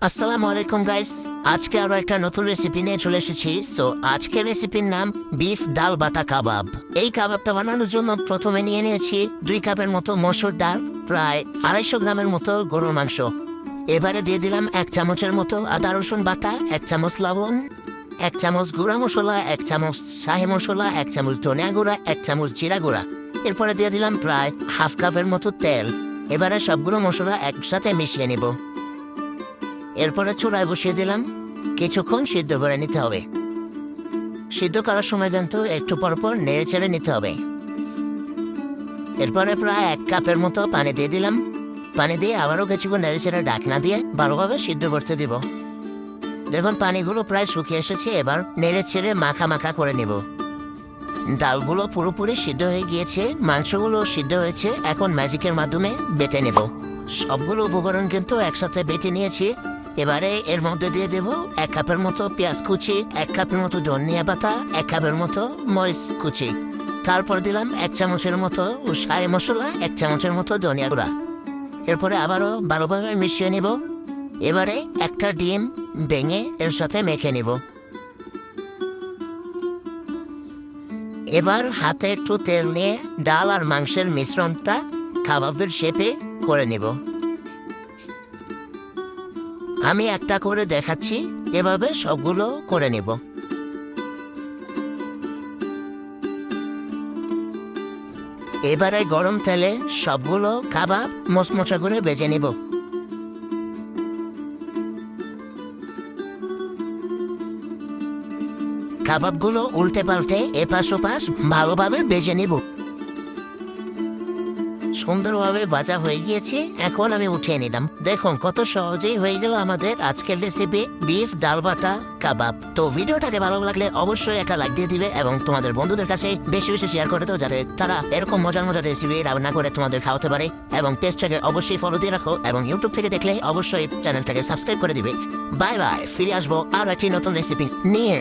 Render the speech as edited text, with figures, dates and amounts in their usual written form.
আসসালামু আলাইকুম গাইস, আজকে আরো একটা নতুন রেসিপি নিয়ে চলে এসেছি। তো আজকের রেসিপির নাম বিফ ডাল বাটা কাবাব। এই কাবাবটা বানানোর জন্য প্রথমে নিয়ে নিয়েছি 2 কাপের মতো মসুর ডাল, প্রায় 250 গ্রামের মতো গরুর মাংস। এবারে দিয়ে দিলাম 1 চামচের মতো আদা রসুন বাটা, 1 চামচ লবণ, 1 চামচ গুঁড়া মশলা, 1 চামচ শাহি মশলা, 1 চামচ ধনিয়া গুঁড়া, 1 চামচ জিরা গুঁড়া। এরপরে দিয়ে দিলাম প্রায় 1/2 কাপের মতো তেল। এবারে সবগুলো মশলা একসাথে মিশিয়ে নেব। এরপরে চুলায় বসিয়ে দিলাম, কিছুক্ষণ সিদ্ধ করে নিতে হবে। সিদ্ধ করার সময় কিন্তু একটু পরপর নেড়ে চেড়ে নিতে হবে। এরপরে প্রায় 1 কাপের মতো পানি দিয়ে দিলাম। পানি দিয়ে আবারও কিছুক্ষণ নেড়ে চেড়ে ঢাকনা দিয়ে ভালোভাবে সিদ্ধ করতে দিব। দেখুন পানিগুলো প্রায় শুকিয়ে এসেছে। এবার নেড়ে চেড়ে মাখা মাখা করে নেব। ডালগুলো পুরোপুরি সিদ্ধ হয়ে গিয়েছে, মাংসগুলো সিদ্ধ হয়েছে। এখন ম্যাজিকের মাধ্যমে বেটে নেব। সবগুলো উপকরণ কিন্তু একসাথে বেটে নিয়েছি। এবারে এর মধ্যে দিয়ে দেব 1 কাপের মতো পেঁয়াজ কুচি, 1 কাপের মতো ধনিয়া পাতা, 1 কাপের মতো মরিচ কুচি। তারপর দিলাম 1 চামচের মতো শাহি মশলা, 1 চামচের মতো ধনিয়া গুঁড়া। এরপরে আবারও ভালোভাবে মিশিয়ে নেব। এবারে একটা ডিম ভেঙে এর সাথে মেখে নেব। এবার হাতে একটু তেল নিয়ে ডাল আর মাংসের মিশ্রণটা কাবাবের শেপে করে নেব। আমি একটা করে দেখাচ্ছি, এভাবে সবগুলো করে নেব। এবারে গরম তেলে সবগুলো কাবাব মচমচা করে ভেজে নেব। কাবাবগুলো উল্টে পাল্টে এপাশ ওপাশ ভালোভাবে ভেজে নেব। সুন্দরভাবে ভাজা হয়ে গিয়েছে, এখন আমি উঠিয়ে নিলাম। দেখুন কত সহজেই হয়ে গেল আমাদের আজকের রেসিপি বিফ ডাল বাটা কাবাব। তো ভিডিওটাকে ভালো লাগলে অবশ্যই একটা লাইক দিয়ে দিবে এবং তোমাদের বন্ধুদের কাছে বেশি বেশি শেয়ার করে দাও, যাতে তারা এরকম মজার মজার রেসিপি রান্না করে তোমাদের খাওয়াতে পারে। এবং পেজটাকে অবশ্যই ফলো দিয়ে রাখো এবং ইউটিউব থেকে দেখলে অবশ্যই চ্যানেলটাকে সাবস্ক্রাইব করে দিবে। বাই বাই, ফিরে আসবো আর একটি নতুন রেসিপি নিয়ে।